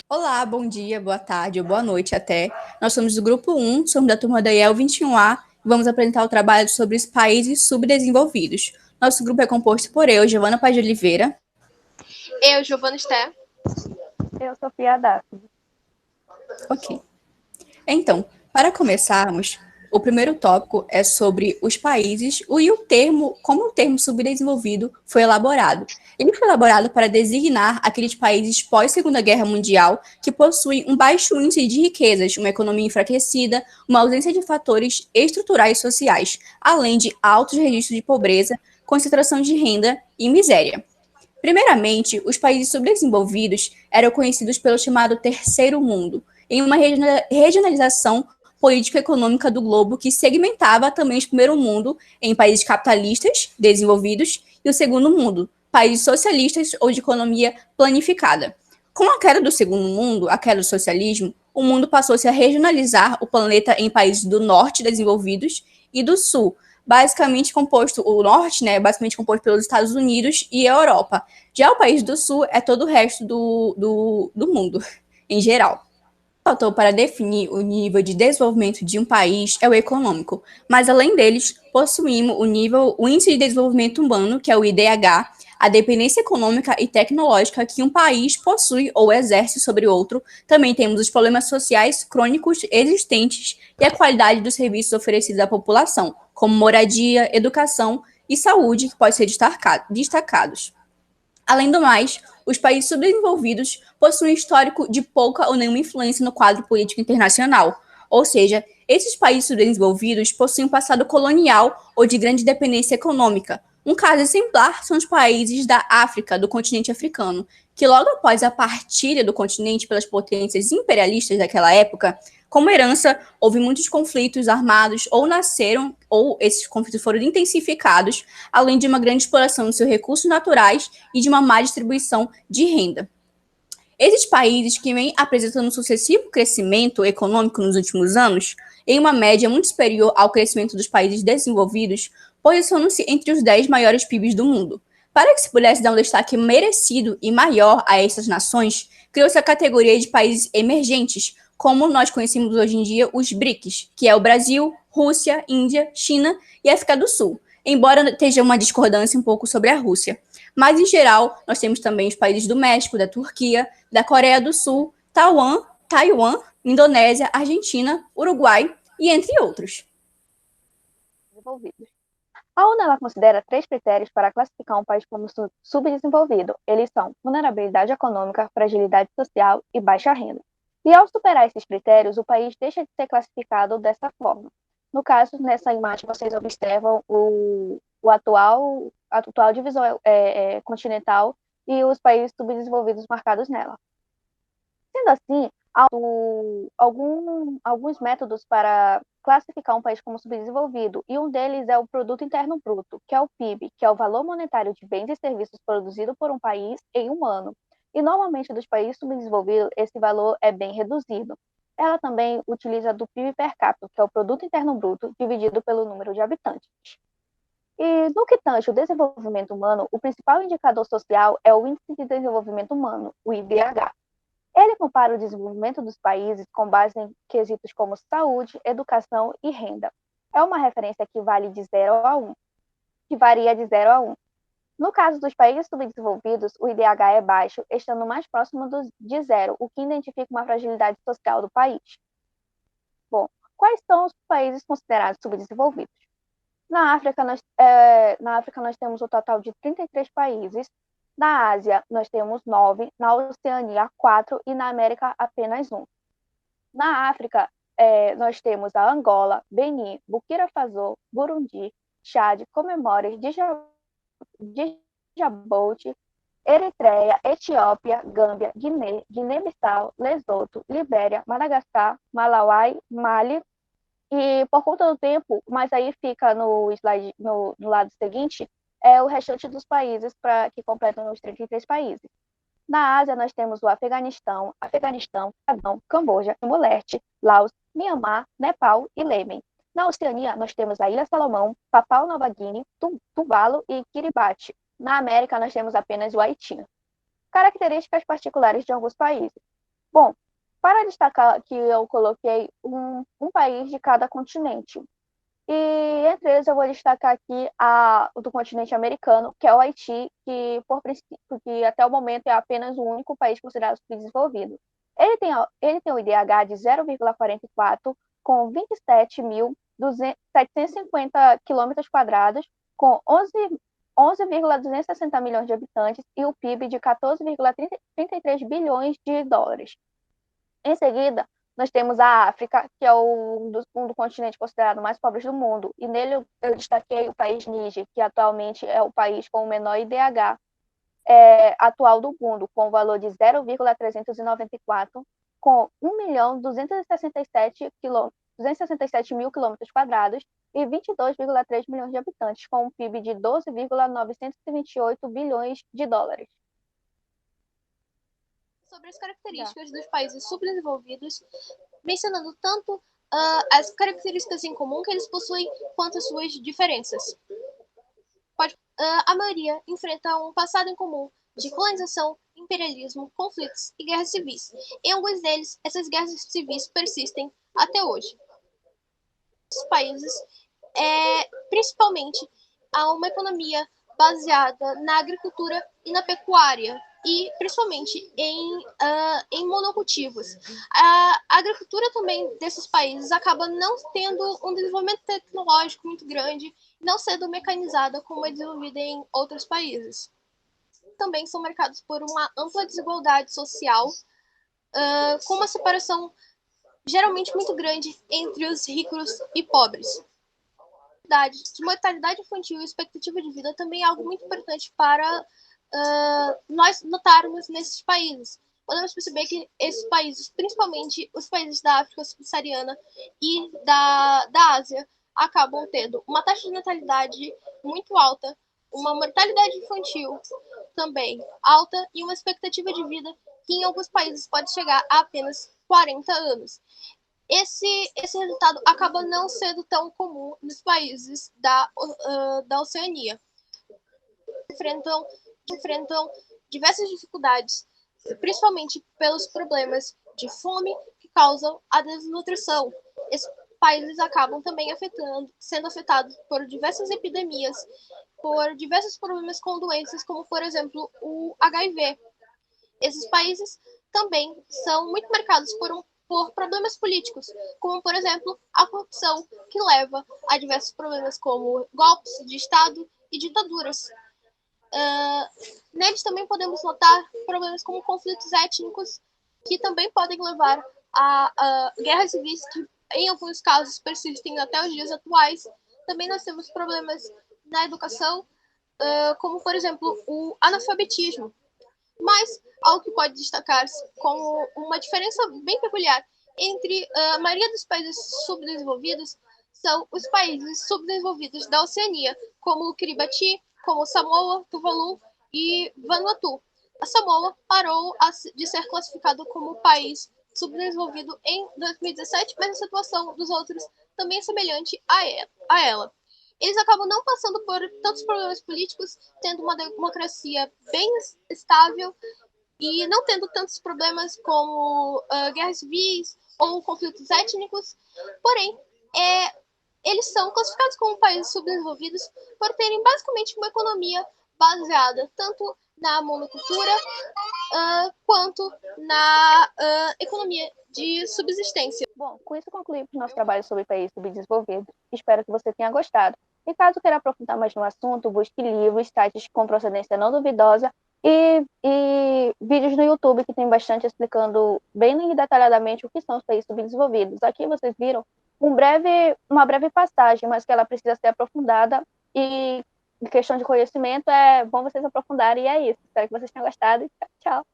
Olá, bom dia, boa tarde ou boa noite até. Nós somos do grupo 1, somos da turma da IEL 21A e vamos apresentar o trabalho sobre os países subdesenvolvidos. Nosso grupo é composto por eu, Giovana Paz de Oliveira. Eu, Giovana Sté. Eu, Sofia Daf. Ok. Então, para começarmos, o primeiro tópico é sobre os países e o termo, como o termo subdesenvolvido foi elaborado. Ele foi elaborado para designar aqueles países pós-Segunda Guerra Mundial que possuem um baixo índice de riquezas, uma economia enfraquecida, uma ausência de fatores estruturais sociais, além de altos registros de pobreza, concentração de renda e miséria. Primeiramente, os países subdesenvolvidos eram conhecidos pelo chamado Terceiro Mundo, em uma regionalização político-econômica do globo que segmentava também o Primeiro Mundo em países capitalistas, desenvolvidos, e o Segundo Mundo, países socialistas ou de economia planificada. Com a queda do Segundo Mundo, a queda do socialismo, o mundo passou-se a regionalizar o planeta em países do norte desenvolvidos e do sul, basicamente composto, o norte, né, basicamente composto pelos Estados Unidos e a Europa. Já o país do sul é todo o resto do mundo, em geral. O fator para definir o nível de desenvolvimento de um país é o econômico, mas além deles, possuímos o índice de desenvolvimento humano, que é o IDH, a dependência econômica e tecnológica que um país possui ou exerce sobre outro. Também temos os problemas sociais crônicos existentes e a qualidade dos serviços oferecidos à população, como moradia, educação e saúde, que podem ser destacados. Além do mais, os países subdesenvolvidos possuem histórico de pouca ou nenhuma influência no quadro político internacional. Ou seja, esses países subdesenvolvidos possuem um passado colonial ou de grande dependência econômica. Um caso exemplar são os países da África, do continente africano, que logo após a partilha do continente pelas potências imperialistas daquela época, como herança, houve muitos conflitos armados ou nasceram, ou esses conflitos foram intensificados, além de uma grande exploração dos seus recursos naturais e de uma má distribuição de renda. Esses países que vêm apresentando um sucessivo crescimento econômico nos últimos anos, em uma média muito superior ao crescimento dos países desenvolvidos, posicionam-se entre os 10 maiores PIBs do mundo. Para que se pudesse dar um destaque merecido e maior a essas nações, criou-se a categoria de países emergentes, como nós conhecemos hoje em dia os BRICS, que é o Brasil, Rússia, Índia, China e África do Sul, embora esteja uma discordância um pouco sobre a Rússia. Mas, em geral, nós temos também os países do México, da Turquia, da Coreia do Sul, Taiwan, Indonésia, Argentina, Uruguai e entre outros. Desenvolvidos. A ONU ela considera 3 critérios para classificar um país como subdesenvolvido. Eles são vulnerabilidade econômica, fragilidade social e baixa renda. E ao superar esses critérios, o país deixa de ser classificado dessa forma. No caso, nessa imagem, vocês observam a atual divisão continental e os países subdesenvolvidos marcados nela. Sendo assim, há alguns métodos para classificar um país como subdesenvolvido, e um deles é o Produto Interno Bruto, que é o PIB, que é o valor monetário de bens e serviços produzido por um país em um ano. E normalmente dos países subdesenvolvidos, esse valor é bem reduzido. Ela também utiliza do PIB per capita, que é o Produto Interno Bruto, dividido pelo número de habitantes. E no que tange o desenvolvimento humano, o principal indicador social é o Índice de Desenvolvimento Humano, o IDH. Ele compara o desenvolvimento dos países com base em quesitos como saúde, educação e renda. É uma referência que vale de 0 a 1, que varia de 0 a 1. No caso dos países subdesenvolvidos, o IDH é baixo, estando mais próximo de zero, o que identifica uma fragilidade social do país. Bom, quais são os países considerados subdesenvolvidos? Na África, nós temos um total de 33 países. Na Ásia, nós temos 9. Na Oceania, 4. E na América, apenas 1. Na África, nós temos a Angola, Benin, Burkina Faso, Burundi, Chad, Comemores, Djibouti, Eritreia, Etiópia, Gâmbia, Guiné, Guiné-Bissau, Lesoto, Libéria, Madagascar, Malawi, Mali. E por conta do tempo, mas aí fica no slide, no lado seguinte, é o restante dos países que completam os 33 países. Na Ásia, nós temos o Afeganistão, Paquistão, Camboja, Timor-Leste, Laos, Mianmar, Nepal e Iêmen. Na Oceania, nós temos a Ilha Salomão, Papua Nova Guiné, Tuvalu e Kiribati. Na América, nós temos apenas o Haiti. Características particulares de alguns países. Bom, para destacar que eu coloquei um país de cada continente. E entre eles eu vou destacar aqui o do continente americano, que é o Haiti, que até o momento é apenas o único país considerado subdesenvolvido. Ele tem um IDH de 0,44, com 27.750 quilômetros quadrados, com 11,260 milhões de habitantes e o PIB de 14,33 bilhões de dólares. Em seguida, nós temos a África, que é um do continente considerado mais pobre do mundo. E nele eu destaquei o país Níger, que atualmente é o país com o menor IDH atual do mundo, com o valor de 0,394, com 1.267 mil quilômetros quadrados e 22,3 milhões de habitantes, com um PIB de 12,928 bilhões de dólares. Sobre as características dos países subdesenvolvidos, mencionando tanto as características em comum que eles possuem quanto as suas diferenças. A maioria enfrenta um passado em comum de colonização, imperialismo, conflitos e guerras civis. Em alguns deles, essas guerras civis persistem até hoje. Os países, principalmente, há uma economia baseada na agricultura e na pecuária, e principalmente em monocultivos. A agricultura também desses países acaba não tendo um desenvolvimento tecnológico muito grande, não sendo mecanizada como é desenvolvida em outros países. Também são marcados por uma ampla desigualdade social, com uma separação geralmente muito grande entre os ricos e pobres. De mortalidade infantil e expectativa de vida também é algo muito importante para nós notarmos nesses países. Podemos perceber que esses países, principalmente os países da África subsaariana e da Ásia, acabam tendo uma taxa de natalidade muito alta, uma mortalidade infantil também alta e uma expectativa de vida que em alguns países pode chegar a apenas 40 anos. Esse resultado acaba não sendo tão comum nos países da Oceania. Enfrentam diversas dificuldades, principalmente pelos problemas de fome que causam a desnutrição. Esses países acabam também sendo afetados por diversas epidemias, por diversos problemas com doenças, como, por exemplo, o HIV. Esses países também são muito marcados por problemas políticos, como, por exemplo, a corrupção, que leva a diversos problemas como golpes de Estado e ditaduras. Neles também podemos notar problemas como conflitos étnicos, que também podem levar a guerras civis, que em alguns casos persistem até os dias atuais. Também nós temos problemas na educação, como, por exemplo, o analfabetismo. Mas algo que pode destacar-se como uma diferença bem peculiar entre a maioria dos países subdesenvolvidos são os países subdesenvolvidos da Oceania, como o Kiribati, como Samoa, Tuvalu e Vanuatu. A Samoa parou de ser classificado como país subdesenvolvido em 2017, mas a situação dos outros também é semelhante a ela. Eles acabam não passando por tantos problemas políticos, tendo uma democracia bem estável e não tendo tantos problemas como guerras civis ou conflitos étnicos. Porém, eles são classificados como países subdesenvolvidos por terem basicamente uma economia baseada tanto na monocultura quanto na economia de subsistência. Bom, com isso concluímos nosso trabalho sobre países subdesenvolvidos. Espero que você tenha gostado. E caso queira aprofundar mais no assunto, busque livros, sites com procedência não duvidosa e vídeos no YouTube que tem bastante explicando bem detalhadamente o que são os países subdesenvolvidos. Aqui vocês viram uma breve passagem, mas que ela precisa ser aprofundada e em questão de conhecimento é bom vocês aprofundarem e é isso. Espero que vocês tenham gostado e tchau.